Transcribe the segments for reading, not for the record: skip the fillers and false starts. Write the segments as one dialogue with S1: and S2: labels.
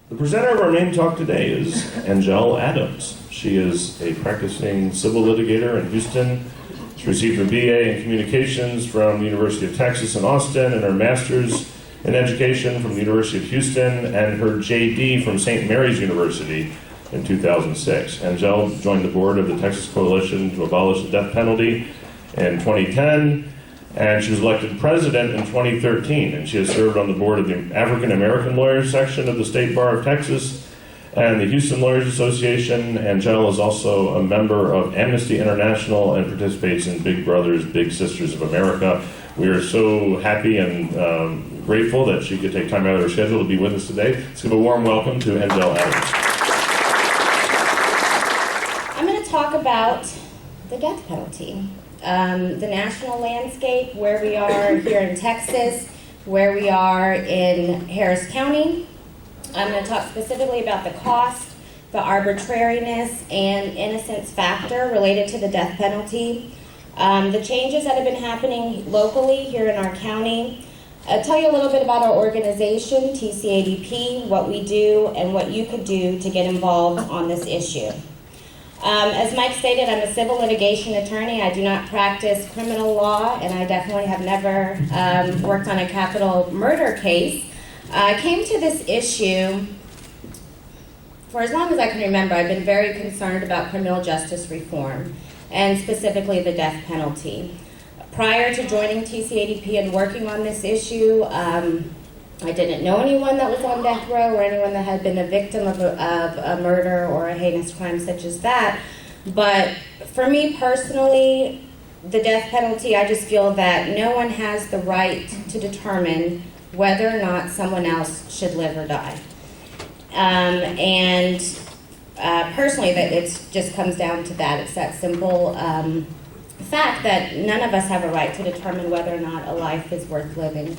S1: The presenter of our main talk today is Angelle Adams. She is a practicing civil litigator in Houston. She received her BA in Communications from the University of Texas in Austin and her master's in Education from the University of Houston and her JD from St. Mary's University in 2006. Angelle joined the board of the Texas Coalition to Abolish the Death Penalty in 2010, and she was elected president in 2013, and she has served on the board of the African American Lawyers section of the State Bar of Texas and the Houston Lawyers Association. Angelle is also a member of Amnesty International and participates in Big Brothers, Big Sisters of America. We are so happy and grateful that she could take time out of her schedule to be with us today. Let's give a warm welcome to Angelle Adams.
S2: I'm going to talk about the death penalty. The national landscape, where we are here in Texas, where we are in Harris County. I'm going to talk specifically about the cost, the arbitrariness, and innocence factor related to the death penalty. The changes that have been happening locally here in our county. I'll tell you a little bit about our organization, TCADP, what we do, and what you could do to get involved on this issue. As Mike stated, I'm a civil litigation attorney. I do not practice criminal law, and I definitely have never worked on a capital murder case. I came to this issue for as long as I can remember. I've been very concerned about criminal justice reform, and specifically the death penalty. Prior to joining TCADP and working on this issue, I didn't know anyone that was on death row or anyone that had been a victim of a murder or a heinous crime such as that. But for me personally, the death penalty, I just feel that no one has the right to determine whether or not someone else should live or die. Personally, that it just comes down to that. It's that simple fact that none of us have a right to determine whether or not a life is worth living.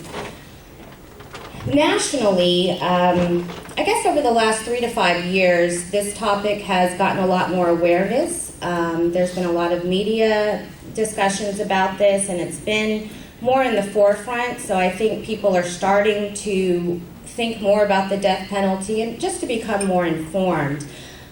S2: Nationally, I guess over the last 3 to 5 years, this topic has gotten a lot more awareness. There's been a lot of media discussions about this, and it's been more in the forefront. So I think people are starting to think more about the death penalty and just to become more informed.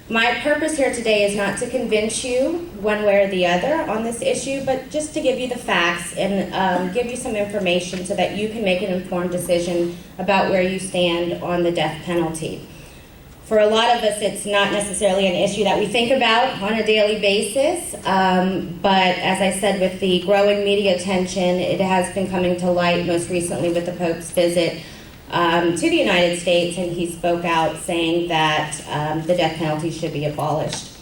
S2: My purpose here today is not to convince you one way or the other on this issue, but just to give you the facts and give you some information so that you can make an informed decision about where you stand on the death penalty. For a lot of us, it's not necessarily an issue that we think about on a daily basis, but as I said, with the growing media attention, it has been coming to light most recently with the Pope's visit to the United States, and he spoke out saying that the death penalty should be abolished.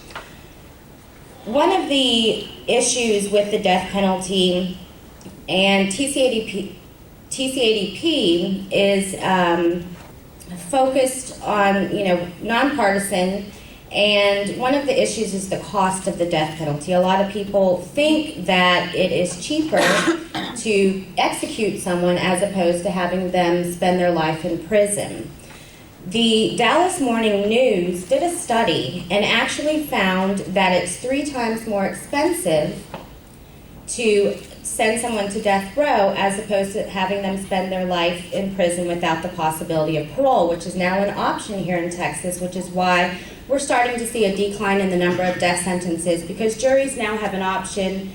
S2: One of the issues with the death penalty and TCADP is focused on, nonpartisan, and one of the issues is the cost of the death penalty. A lot of people think that it is cheaper to execute someone as opposed to having them spend their life in prison. The Dallas Morning News did a study and actually found that it's 3 times more expensive to send someone to death row as opposed to having them spend their life in prison without the possibility of parole, which is now an option here in Texas, which is why we're starting to see a decline in the number of death sentences, because juries now have an option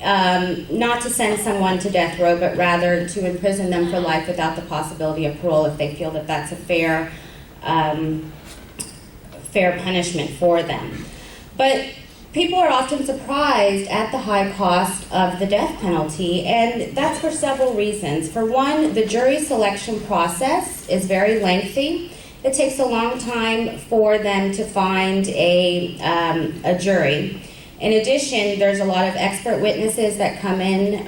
S2: not to send someone to death row, but rather to imprison them for life without the possibility of parole if they feel that that's a fair punishment for them. But people are often surprised at the high cost of the death penalty, and that's for several reasons. For one, the jury selection process is very lengthy. It takes a long time for them to find a jury. In addition, there's a lot of expert witnesses that come in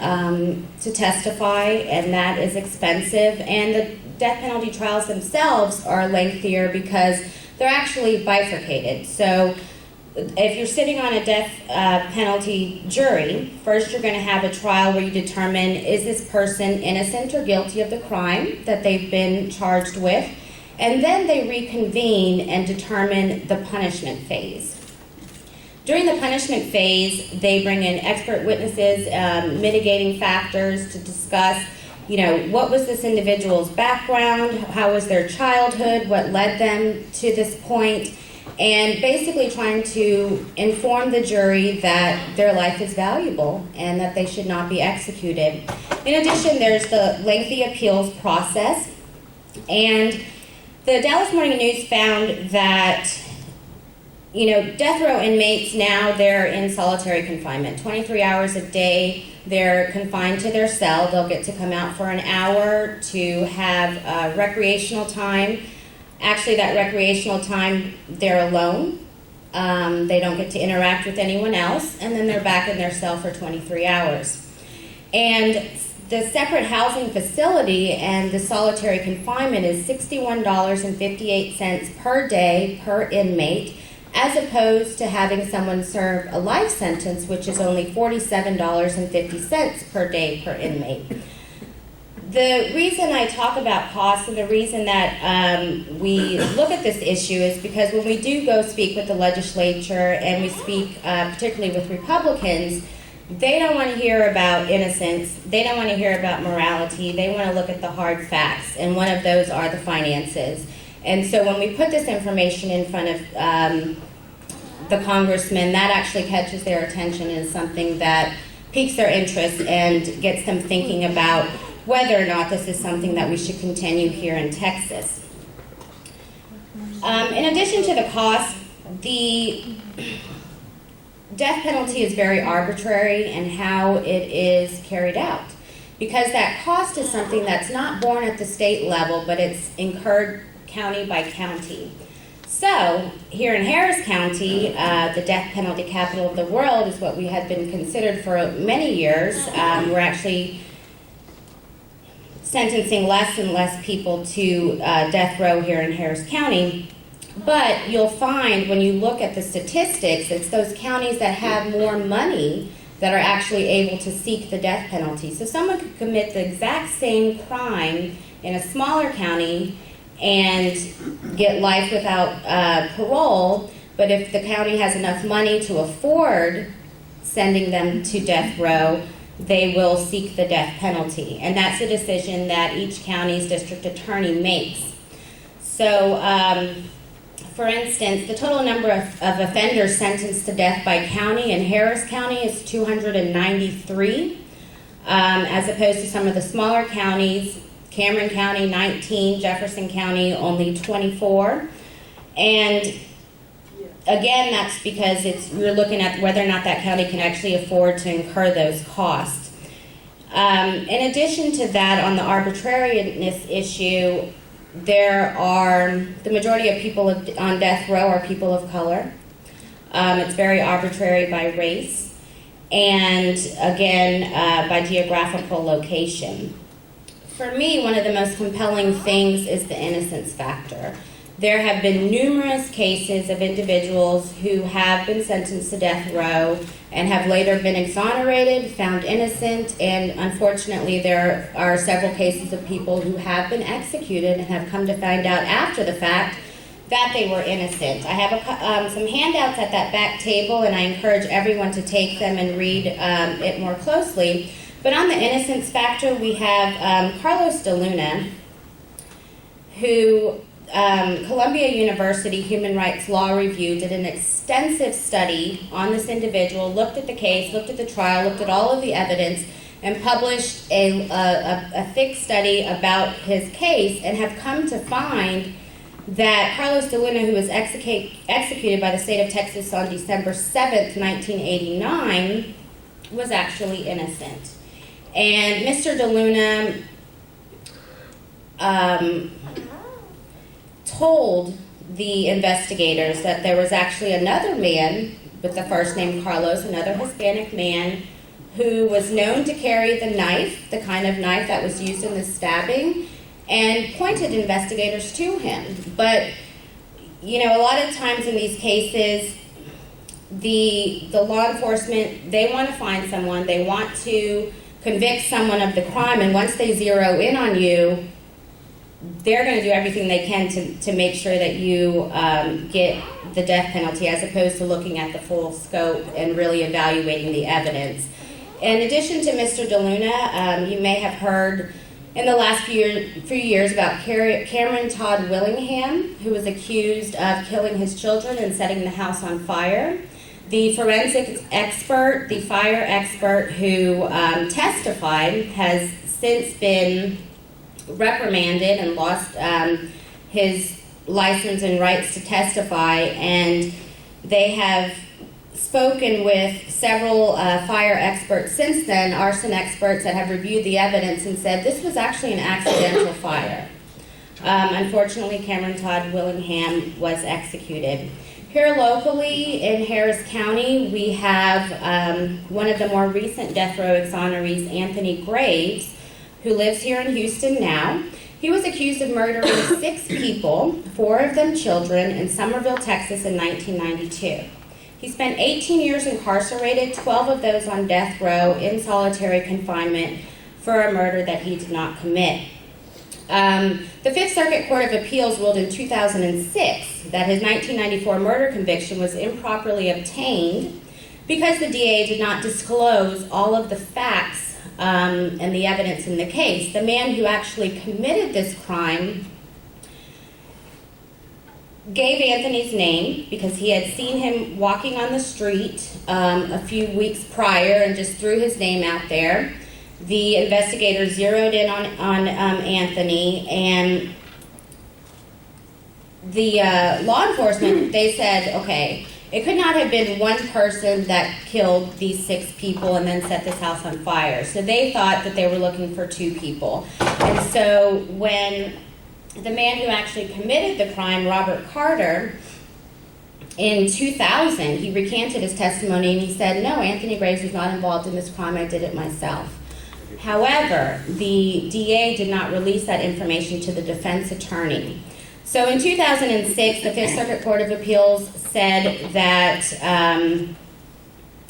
S2: to testify, and that is expensive. And the death penalty trials themselves are lengthier because they're actually bifurcated. So if you're sitting on a death penalty jury, first you're going to have a trial where you determine, is this person innocent or guilty of the crime that they've been charged with? And then they reconvene and determine the punishment phase. During the punishment phase, they bring in expert witnesses, mitigating factors to discuss what was this individual's background, how was their childhood, what led them to this point, and basically trying to inform the jury that their life is valuable and that they should not be executed. In addition, there's the lengthy appeals process, and the Dallas Morning News found that death row inmates now, they're in solitary confinement. 23 hours a day, they're confined to their cell. They'll get to come out for an hour to have recreational time. Actually, that recreational time, they're alone. They don't get to interact with anyone else, and then they're back in their cell for 23 hours. And the separate housing facility and the solitary confinement is $61.58 per day per inmate, as opposed to having someone serve a life sentence, which is only $47.50 per day per inmate. The reason I talk about costs and the reason that we look at this issue is because when we do go speak with the legislature and we speak particularly with Republicans, they don't want to hear about innocence, they don't want to hear about morality, they want to look at the hard facts, and one of those are the finances. And so when we put this information in front of the congressman, that actually catches their attention and is something that piques their interest and gets them thinking about whether or not this is something that we should continue here in Texas. In addition to the cost, the death penalty is very arbitrary in how it is carried out, because that cost is something that's not borne at the state level, but it's incurred county by county. So, here in Harris County, the death penalty capital of the world is what we had been considered for many years. We're actually sentencing less and less people to death row here in Harris County. But you'll find when you look at the statistics, it's those counties that have more money that are actually able to seek the death penalty. So someone could commit the exact same crime in a smaller county and get life without parole, but if the county has enough money to afford sending them to death row, they will seek the death penalty. And that's a decision that each county's district attorney makes. So, for instance, the total number of offenders sentenced to death by county in Harris County is 293, as opposed to some of the smaller counties. Cameron County, 19, Jefferson County, only 24. And again, that's because we're looking at whether or not that county can actually afford to incur those costs. In addition to that, on the arbitrariness issue, the majority of people on death row are people of color. It's very arbitrary by race, and again, by geographical location. For me, one of the most compelling things is the innocence factor. There have been numerous cases of individuals who have been sentenced to death row and have later been exonerated, found innocent, and unfortunately there are several cases of people who have been executed and have come to find out after the fact that they were innocent. I have some handouts at that back table, and I encourage everyone to take them and read it more closely. But on the innocence factor, we have Carlos Deluna, who Columbia University Human Rights Law Review did an extensive study on this individual, looked at the case, looked at the trial, looked at all of the evidence, and published a thick study about his case, and have come to find that Carlos Deluna, who was executed by the state of Texas on December 7th, 1989, was actually innocent. And Mr. Deluna told the investigators that there was actually another man with the first name Carlos, another Hispanic man, who was known to carry the knife, the kind of knife that was used in the stabbing, and pointed investigators to him. But, a lot of times in these cases, the law enforcement, they want to find someone, they want to convict someone of the crime, and once they zero in on you, they're going to do everything they can to make sure that you get the death penalty, as opposed to looking at the full scope and really evaluating the evidence. In addition to Mr. Deluna, you may have heard in the last few years about Cameron Todd Willingham, who was accused of killing his children and setting the house on fire. The forensic expert, the fire expert who testified, has since been reprimanded and lost his license and rights to testify, and they have spoken with several fire experts since then, arson experts that have reviewed the evidence and said this was actually an accidental fire. Unfortunately, Cameron Todd Willingham was executed. Here locally in Harris County, we have one of the more recent death row exonerees, Anthony Graves, who lives here in Houston now. He was accused of murdering 6 people, 4 of them children, in Somerville, Texas in 1992. He spent 18 years incarcerated, 12 of those on death row in solitary confinement for a murder that he did not commit. The Fifth Circuit Court of Appeals ruled in 2006 that his 1994 murder conviction was improperly obtained because the DA did not disclose all of the facts and the evidence in the case. The man who actually committed this crime gave Anthony's name because he had seen him walking on the street a few weeks prior and just threw his name out there. The investigators zeroed in on Anthony, and the law enforcement, they said, okay, it could not have been one person that killed these 6 people and then set this house on fire. So they thought that they were looking for 2 people. And so when the man who actually committed the crime, Robert Carter, in 2000, he recanted his testimony and he said, no, Anthony Graves was not involved in this crime, I did it myself. However, the DA did not release that information to the defense attorney. So in 2006, the Fifth Circuit Court of Appeals said that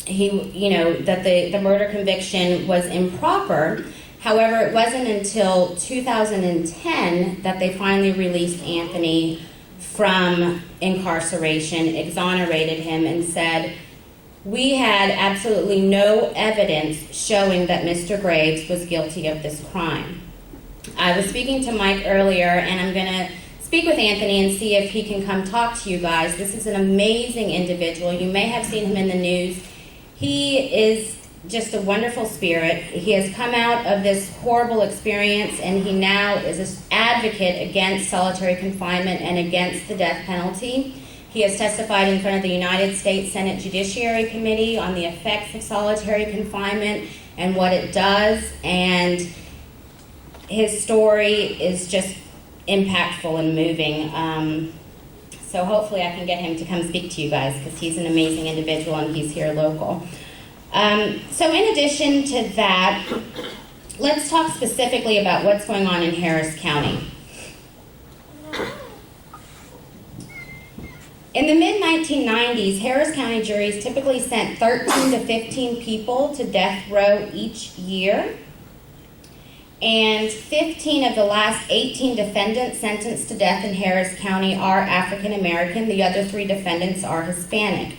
S2: the murder conviction was improper. However, it wasn't until 2010 that they finally released Anthony from incarceration, exonerated him, and said, we had absolutely no evidence showing that Mr. Graves was guilty of this crime. I was speaking to Mike earlier, and I'm going to speak with Anthony and see if he can come talk to you guys. This is an amazing individual. You may have seen him in the news. He is just a wonderful spirit. He has come out of this horrible experience, and he now is an advocate against solitary confinement and against the death penalty. He has testified in front of the United States Senate Judiciary Committee on the effects of solitary confinement and what it does, and his story is just impactful and moving. So hopefully I can get him to come speak to you guys, because he's an amazing individual and he's here local. So in addition to that, let's talk specifically about what's going on in Harris County. In the mid-1990s, Harris County juries typically sent 13 to 15 people to death row each year, and 15 of the last 18 defendants sentenced to death in Harris County are African American. The other 3 defendants are Hispanic.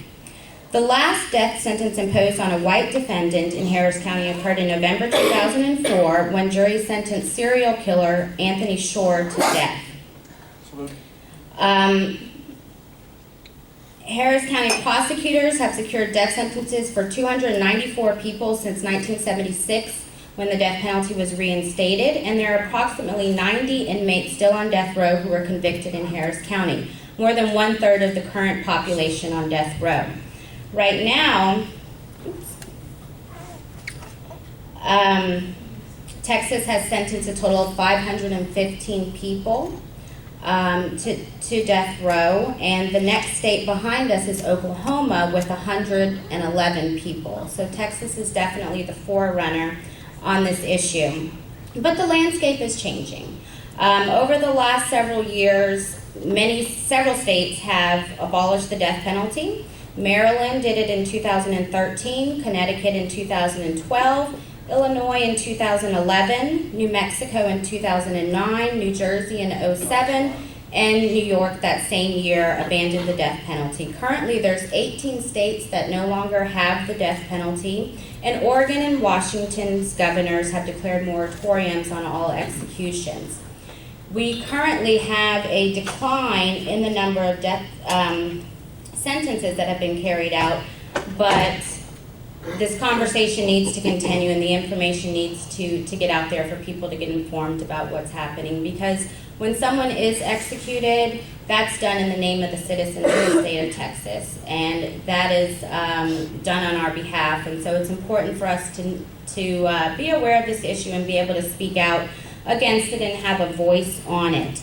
S2: The last death sentence imposed on a white defendant in Harris County occurred in November 2004 when jury sentenced serial killer Anthony Shore to death. Harris County prosecutors have secured death sentences for 294 people since 1976, when the death penalty was reinstated, and there are approximately 90 inmates still on death row who were convicted in Harris County, more than 1/3 of the current population on death row. Right now, Texas has sentenced a total of 515 people to death row, and the next state behind us is Oklahoma with 111 people. So Texas is definitely the forerunner on this issue. But the landscape is changing. Over the last several years, several states have abolished the death penalty. Maryland did it in 2013, Connecticut in 2012, Illinois in 2011, New Mexico in 2009, New Jersey in 2007, and New York that same year abandoned the death penalty. Currently, there's 18 states that no longer have the death penalty, and Oregon and Washington's governors have declared moratoriums on all executions. We currently have a decline in the number of death sentences that have been carried out, but this conversation needs to continue and the information needs to get out there for people to get informed about what's happening, because when someone is executed, that's done in the name of the citizens of the state of Texas, and that is done on our behalf. And so it's important for us to be aware of this issue and be able to speak out against it and have a voice on it.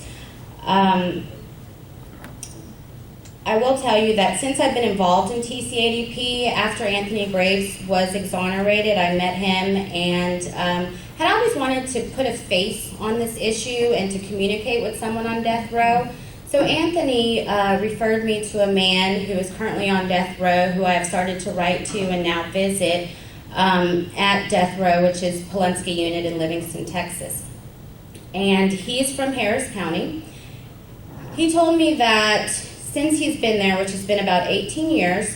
S2: I will tell you that since I've been involved in TCADP, after Anthony Graves was exonerated, I met him and had always wanted to put a face on this issue and to communicate with someone on death row. So Anthony referred me to a man who is currently on death row, who I have started to write to and now visit at death row, which is Pulaski Unit in Livingston, Texas. And he's from Harris County. He told me that since he's been there, which has been about 18 years,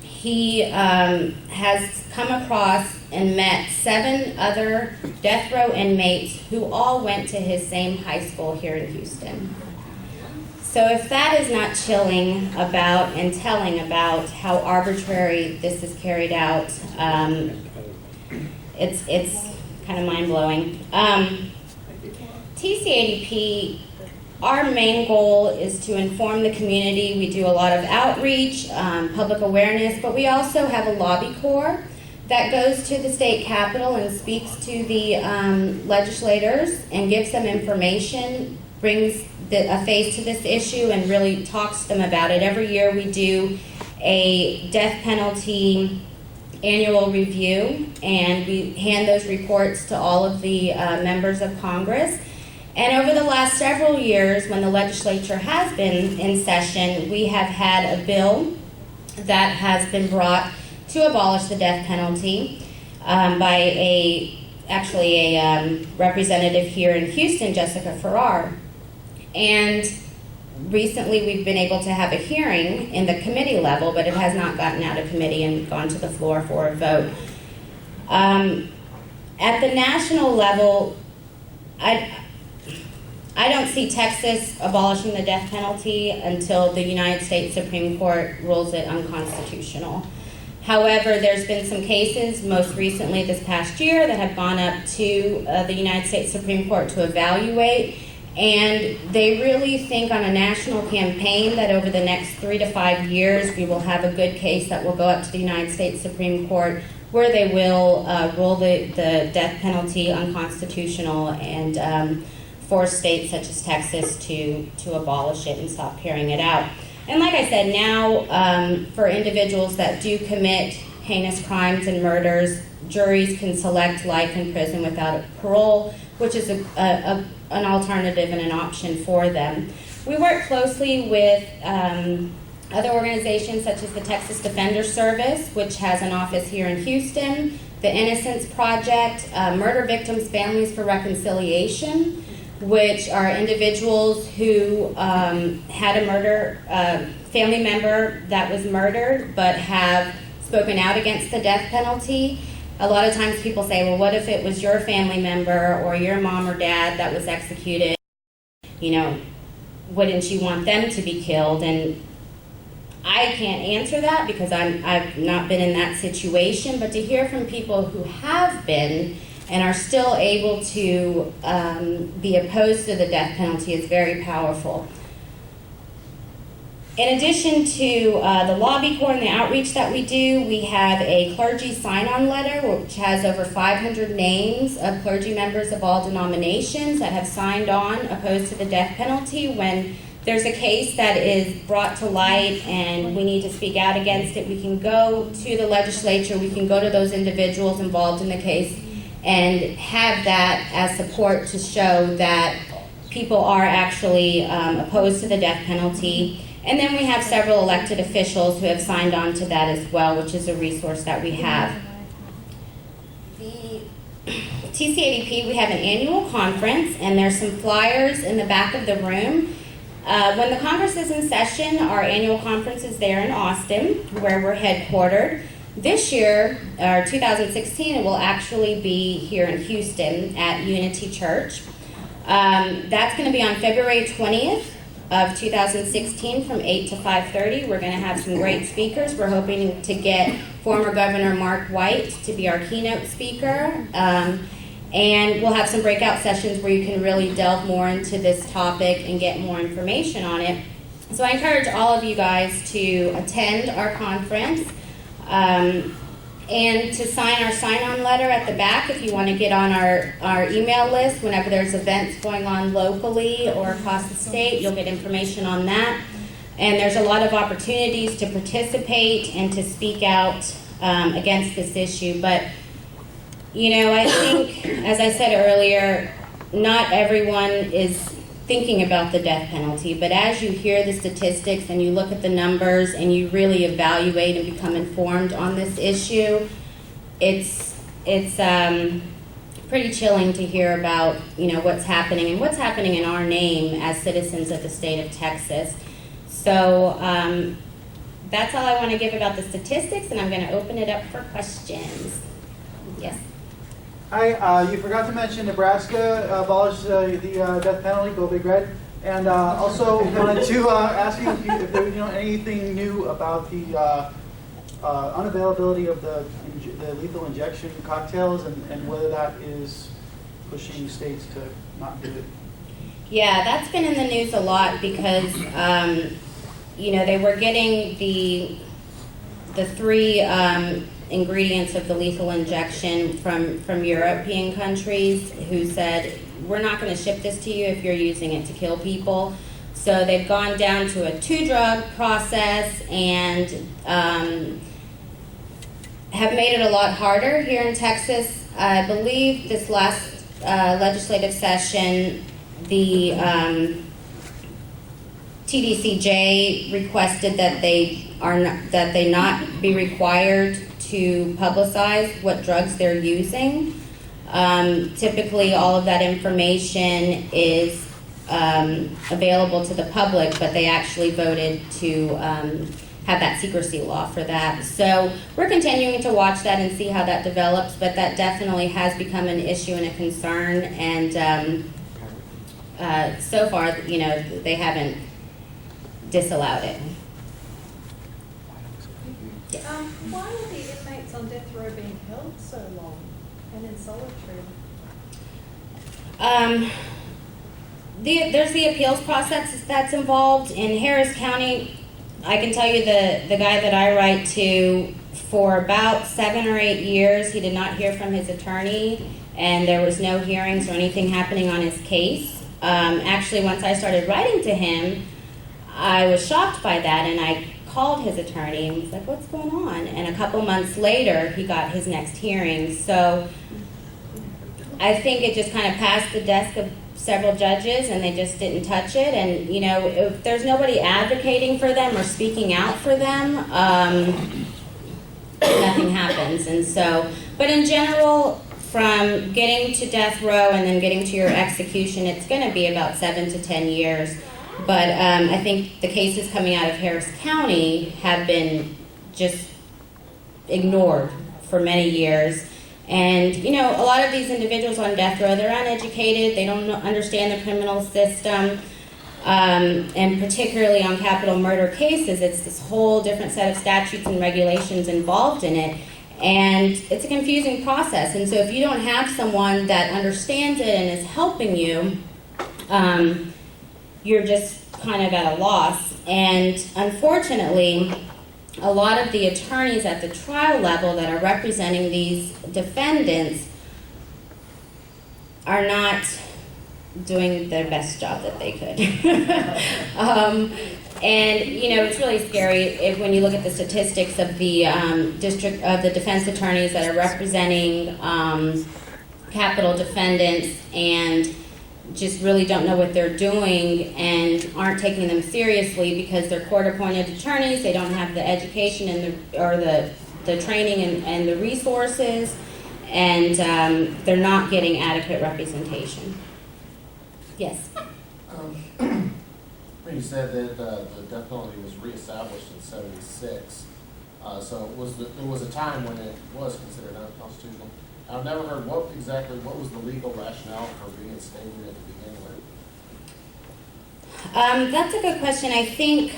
S2: he has come across and met 7 other death row inmates who all went to his same high school here in Houston. So if that is not chilling about and telling about how arbitrary this is carried out, it's kind of mind-blowing. TCADP, our main goal is to inform the community. We do a lot of outreach, public awareness, but we also have a lobby corps that goes to the state capitol and speaks to the legislators and gives them information, brings a face to this issue, and really talks to them about it. Every year we do a death penalty annual review, and we hand those reports to all of the members of Congress. And over the last several years, when the legislature has been in session, we have had a bill that has been brought to abolish the death penalty by a representative here in Houston, Jessica Farrar. And recently we've been able to have a hearing in the committee level, but it has not gotten out of committee and gone to the floor for a vote. At the national level, I don't see Texas abolishing the death penalty until the United States Supreme Court rules it unconstitutional. However, there's been some cases, most recently this past year, that have gone up to the United States Supreme Court to evaluate, and they really think on a national campaign that over the next 3 to 5 years we will have a good case that will go up to the United States Supreme Court, where they will rule the death penalty unconstitutional and force states such as Texas to abolish it and stop carrying it out. And like I said, now for individuals that do commit heinous crimes and murders, juries can select life in prison without parole, which is an alternative and an option for them. We work closely with other organizations such as the Texas Defender Service, which has an office here in Houston, the Innocence Project, Murder Victims Families for Reconciliation, which are individuals who had a family member that was murdered but have spoken out against the death penalty. A lot of times people say, well, what if it was your family member or your mom or dad that was executed? You know, wouldn't you want them to be killed? And I can't answer that because I've not been in that situation, but to hear from people who have been and are still able to be opposed to the death penalty is very powerful. In addition to the lobby corps and the outreach that we do, we have a clergy sign-on letter which has over 500 names of clergy members of all denominations that have signed on opposed to the death penalty. When there's a case that is brought to light and we need to speak out against it, we can go to the legislature, we can go to those individuals involved in the case and have that as support to show that people are actually opposed to the death penalty. And then we have several elected officials who have signed on to that as well, which is a resource that we have. The TCADP, we have an annual conference, and there's some flyers in the back of the room. When the Congress is in session, our annual conference is there in Austin, where we're headquartered. This year, or 2016, it will actually be here in Houston at Unity Church. That's going to be on February 20th of 2016 from 8 to 5:30. We're going to have some great speakers. We're hoping to get former Governor Mark White to be our keynote speaker. And we'll have some breakout sessions where you can really delve more into this topic and get more information on it. So I encourage all of you guys to attend our conference and to sign our sign-on letter at the back if you want to get on our email list. Whenever there's events going on locally or across the state, you'll get information on that. And there's a lot of opportunities to participate and to speak out against this issue. But you know, I think, as I said earlier, not everyone is thinking about the death penalty, but as you hear the statistics and you look at the numbers and you really evaluate and become informed on this issue, it's pretty chilling to hear about, you know, what's happening and what's happening in our name as citizens of the state of Texas. So that's all I want to give about the statistics, and I'm going to open it up for questions. Yes.
S3: Hi, you forgot to mention Nebraska abolished the death penalty, go Big Red. And also wanted to ask you if there was anything new about the unavailability of the lethal injection cocktails and whether that is pushing states to not do it.
S2: Yeah, that's been in the news a lot because, you know, they were getting the three ingredients of the lethal injection from European countries who said, we're not going to ship this to you if you're using it to kill people. So they've gone down to a 2-drug process and have made it a lot harder here in Texas. I believe this last legislative session, the TDCJ requested that they not be required to publicize what drugs they're using. Typically, all of that information is available to the public, but they actually voted to have that secrecy law for that. So we're continuing to watch that and see how that develops, but that definitely has become an issue and a concern, and so far, you know, they haven't disallowed it.
S4: Why are the inmates on death row being held so long and in solitary?
S2: There's the appeals process that's involved. In Harris County, I can tell you the guy that I write to, for about 7 or 8 years, he did not hear from his attorney, and there was no hearings or anything happening on his case. Actually, once I started writing to him, I was shocked by that, and I called his attorney and was like, what's going on? And a couple months later, he got his next hearing. So I think it just kind of passed the desk of several judges and they just didn't touch it. And, you know, if there's nobody advocating for them or speaking out for them, nothing happens. And so, but in general, from getting to death row and then getting to your execution, it's going to be about 7 to 10 years. But I think the cases coming out of Harris County have been just ignored for many years. And, you know, a lot of these individuals on death row, they're uneducated, they don't understand the criminal system, and particularly on capital murder cases, it's this whole different set of statutes and regulations involved in it. And it's a confusing process. And so if you don't have someone that understands it and is helping you, you're just kind of at a loss. And unfortunately, a lot of the attorneys at the trial level that are representing these defendants are not doing their best job that they could. And you know, it's really scary when you look at the statistics of the defense attorneys that are representing capital defendants and just really don't know what they're doing and aren't taking them seriously because they're court-appointed attorneys. They don't have the education and the training and the resources, and they're not getting adequate representation. Yes.
S5: Thank you said that the death penalty was reestablished in '76. So there was a time when it was considered unconstitutional. I've never heard what was the legal rationale for reinstating it to begin with.
S2: That's a good question. I think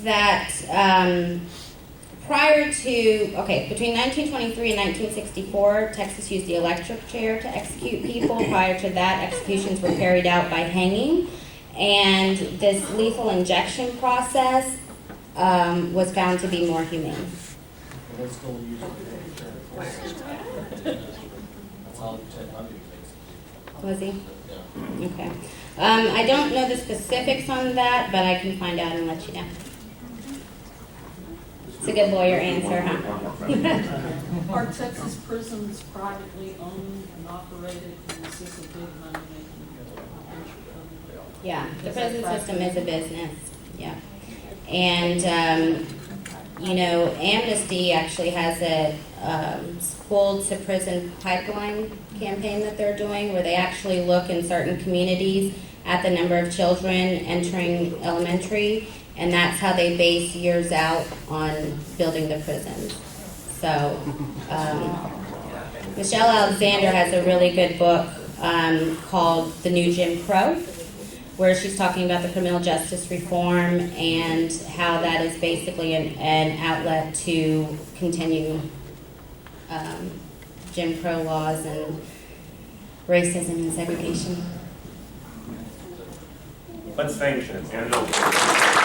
S2: that between 1923 and 1964, Texas used the electric chair to execute people. Prior to that, executions were carried out by hanging. And this lethal injection process was found to be more humane.
S5: And it's still used That's all Ted Bundy takes.
S2: Was he?
S5: Yeah.
S2: Okay. I don't know the specifics on that, but I can find out and let you know. It's a good lawyer answer, huh?
S6: Are Texas prisons privately owned and operated, and is this a big money-making venture?
S2: Yeah, the prison system is a business, yeah. And, Amnesty actually has a school to prison pipeline campaign that they're doing, where they actually look in certain communities at the number of children entering elementary, and that's how they base years out on building the prisons. So, Michelle Alexander has a really good book called The New Jim Crow, where she's talking about the criminal justice reform and how that is basically an outlet to continue Jim Crow laws and racism and segregation.
S7: Let's thank Angelle.